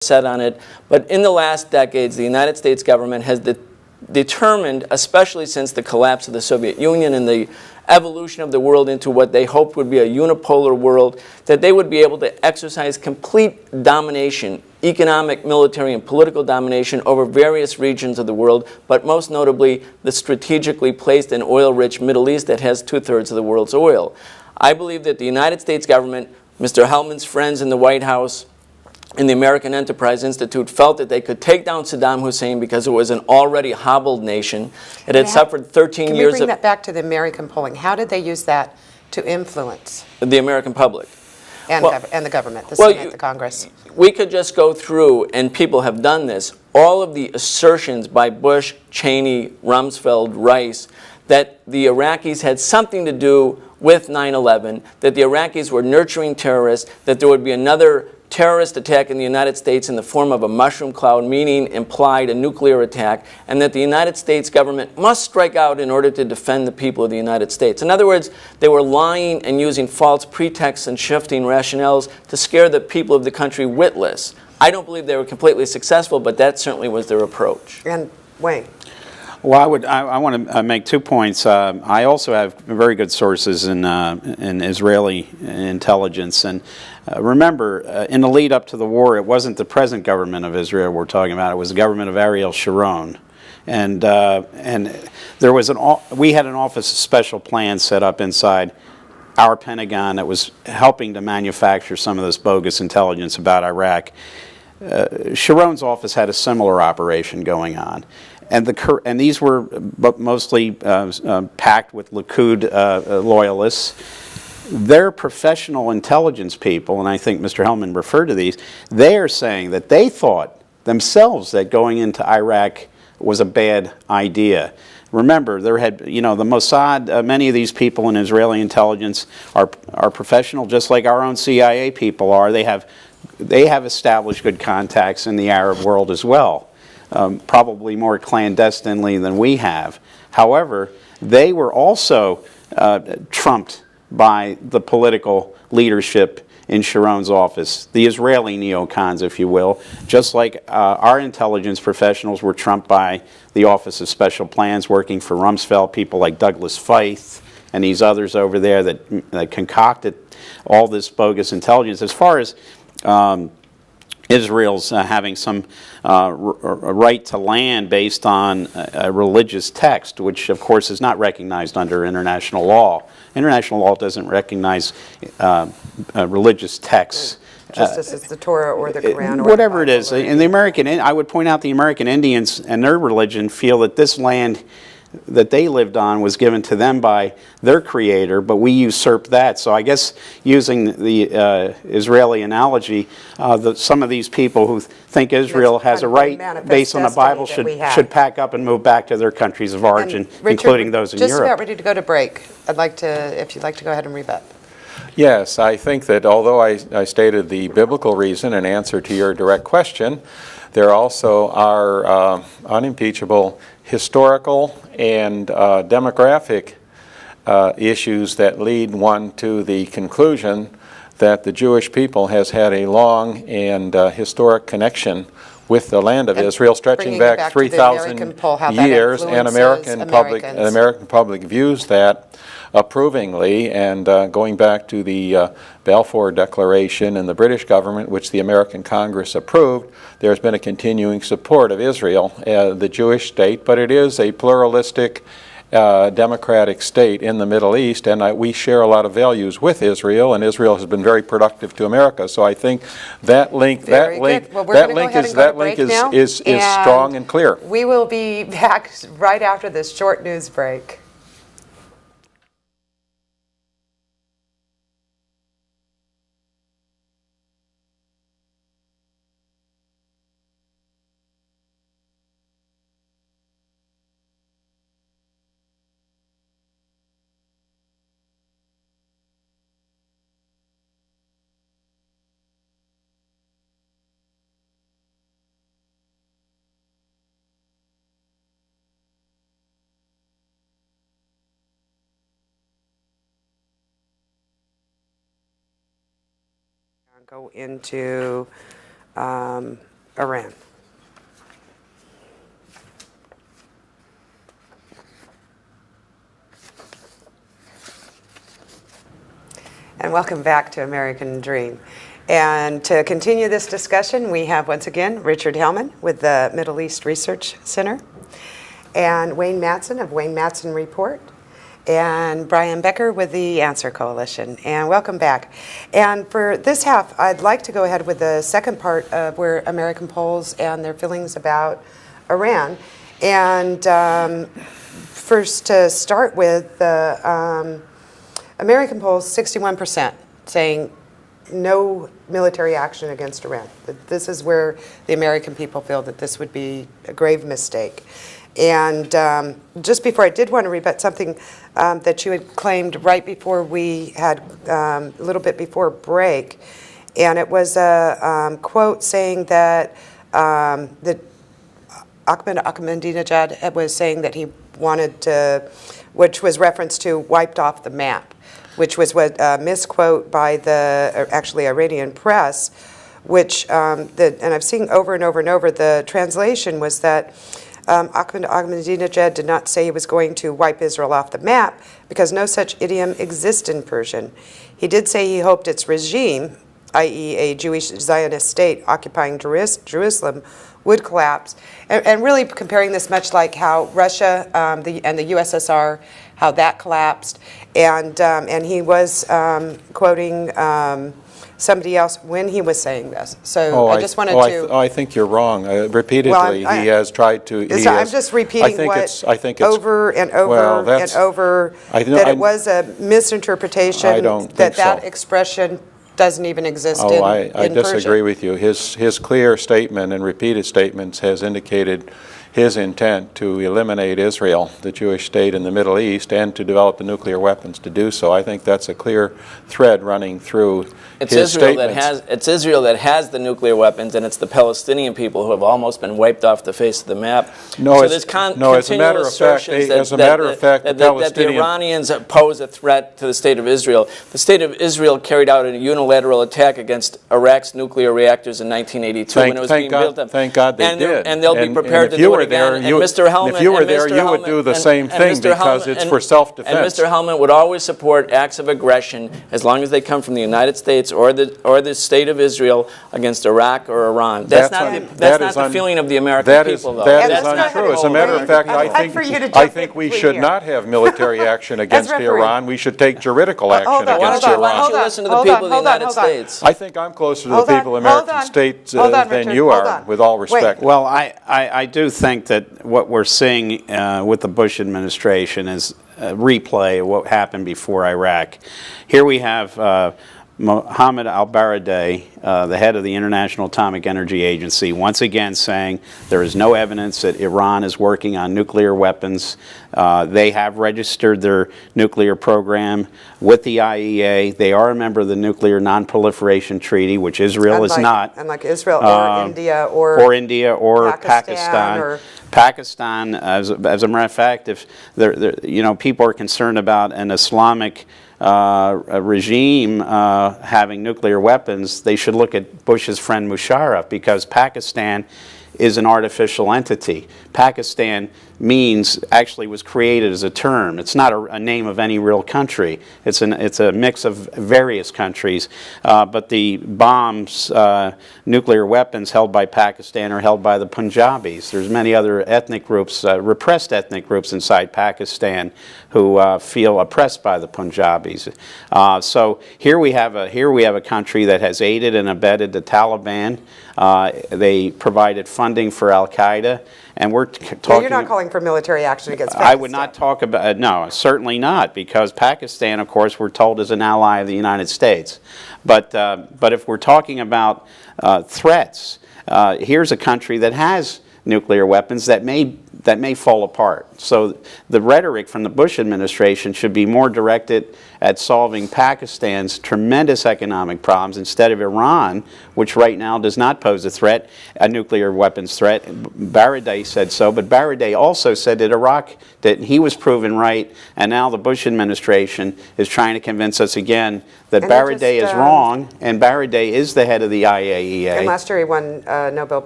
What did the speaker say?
set on it, but in the last decades, the United States government has determined, especially since the collapse of the Soviet Union and the evolution of the world into what they hoped would be a unipolar world, that they would be able to exercise complete domination, economic, military, and political domination over various regions of the world, but most notably the strategically placed and oil-rich Middle East that has 2/3 of the world's oil. I believe that the United States government, Mr. Hellman's friends in the White House, and the American Enterprise Institute felt that they could take down Saddam Hussein because it was an already hobbled nation. It had suffered 13 years of... Can we bring that back to the American polling? How did they use that to influence the American public? And, and the government, the Senate, the Congress. We could just go through, and people have done this, all of the assertions by Bush, Cheney, Rumsfeld, Rice, that the Iraqis had something to do with 9/11, that the Iraqis were nurturing terrorists, that there would be another terrorist attack in the United States in the form of a mushroom cloud, meaning implied a nuclear attack, and that the United States government must strike out in order to defend the people of the United States. In other words, they were lying and using false pretexts and shifting rationales to scare the people of the country witless. I don't believe they were completely successful, but that certainly was their approach. And Wayne. Well, I want to make 2 points. I also have very good sources in Israeli intelligence. And remember, in the lead up to the war, it wasn't the present government of Israel we're talking about. It was the government of Ariel Sharon. And there was we had an Office of Special Plans set up inside our Pentagon that was helping to manufacture some of this bogus intelligence about Iraq. Sharon's office had a similar operation going on. And these were mostly packed with Likud loyalists. Their professional intelligence people, and I think Mr. Hellman referred to these, they are saying that they thought themselves that going into Iraq was a bad idea. Remember, there had, the Mossad, many of these people in Israeli intelligence are professional, just like our own CIA people are. They have established good contacts in the Arab world as well. Probably more clandestinely than we have. However, they were also trumped by the political leadership in Sharon's office, the Israeli neocons, if you will, just like our intelligence professionals were trumped by the Office of Special Plans working for Rumsfeld, people like Douglas Feith and these others over there that concocted all this bogus intelligence. As far as Israel's having some right to land based on a religious text, which of course is not recognized under international law. International law doesn't recognize religious texts. Just as it's the Torah or the Quran or whatever it is. And I would point out the American Indians and their religion feel that this land that they lived on was given to them by their creator, but we usurped that. So I guess using the Israeli analogy, some of these people who think Israel has a right based on the Bible should pack up and move back to their countries of origin, Richard, including those in Europe. Just about ready to go to break. I'd like to, if you'd like to go ahead and rebut. Yes, I think that although I stated the biblical reason in answer to your direct question, there also are unimpeachable historical and demographic issues that lead one to the conclusion that the Jewish people has had a long and historic connection with the land of Israel, stretching back 3,000 years, and American public views that approvingly, and going back to the Balfour Declaration and the British government, which the American Congress approved, there's been a continuing support of Israel, the Jewish state, but it is a pluralistic democratic state in the Middle East, and we share a lot of values with Israel, and Israel has been very productive to America. So I think that link is strong and clear. We will be back right after this short news break. Go into Iran? And welcome back to American Dream. And to continue this discussion, we have once again Richard Hellman with the Middle East Research Center, and Wayne Madsen of Wayne Madsen Report, and Brian Becker with the Answer Coalition. And welcome back. And for this half, I'd like to go ahead with the second part of where American polls and their feelings about Iran. And first, to start with, the American polls, 61% saying no military action against Iran. This is where the American people feel that this would be a grave mistake. And just before, I did want to rebut something that you had claimed right before we had, a little bit before break. And it was a quote saying that that Ahmadinejad was saying that he wanted to, which was reference to wiped off the map, which was what misquote by the actually Iranian press, which and I've seen over and over and over. The translation was that Ahmadinejad did not say he was going to wipe Israel off the map because no such idiom exists in Persian. He did say he hoped its regime, i.e. a Jewish Zionist state occupying Jerusalem, would collapse. And really comparing this much like how Russia and the USSR, how that collapsed. And he was quoting somebody else when he was saying this. So I just wanted to... I think you're wrong. Repeatedly, Well, he has tried to... I'm just repeating over and over and over, that it was a misinterpretation, that expression doesn't even exist in I disagree Persian. with you. His clear statement and repeated statements has indicated his intent to eliminate Israel, the Jewish state in the Middle East, and to develop the nuclear weapons to do so. I think that's a clear thread running through his statements. It's Israel that has the nuclear weapons, and it's the Palestinian people who have almost been wiped off the face of the map. No, as a matter of fact, the Iranians pose a threat to the state of Israel. The state of Israel carried out a unilateral attack against Iraq's nuclear reactors in 1982 when it was being built up. Thank God they did. And they'll be prepared to do it again. And Mr. Hellman, if you were there, you would do the same thing because it's for self-defense. And Mr. Hellman would always support acts of aggression as long as they come from the United States or the state of Israel against Iraq or Iran. That's not the feeling of the American people, though. That is untrue. As a matter of fact, I think we should not have military action against Iran. We should take juridical action against Iran. Why don't you listen to the people of the United States? I think I'm closer to the people of the American states than you are, with all respect. Well, I do think that what we're seeing with the Bush administration is a replay of what happened before Iraq. Here we have Mohammed al-Baradei, the head of the International Atomic Energy Agency, once again saying there is no evidence that Iran is working on nuclear weapons. They have registered their nuclear program with the IAEA. They are a member of the Nuclear Non-Proliferation Treaty, which Israel is not. Unlike Israel or India or Pakistan. Pakistan, as a matter of fact, if people are concerned about an Islamic regime having nuclear weapons, they should look at Bush's friend Musharraf, because Pakistan is an artificial entity. Pakistan actually was created as a term. It's not a name of any real country. It's a mix of various countries. But the bombs, nuclear weapons held by Pakistan are held by the Punjabis. There's many other ethnic groups, repressed ethnic groups inside Pakistan who feel oppressed by the Punjabis. So here we have a country that has aided and abetted the Taliban. They provided funding for Al-Qaeda. And we're talking... You're not calling for military action against Pakistan. I would not talk about... no, certainly not, because Pakistan, of course, we're told is an ally of the United States. But if we're talking about threats, here's a country that has nuclear weapons that may fall apart. So the rhetoric from the Bush administration should be more directed at solving Pakistan's tremendous economic problems instead of Iran, which right now does not pose a threat, a nuclear weapons threat. Baradei said so, but Baradei also said that Iraq, that he was proven right, and now the Bush administration is trying to convince us again that Baradei is wrong, and Baradei is the head of the IAEA. And last year he won Nobel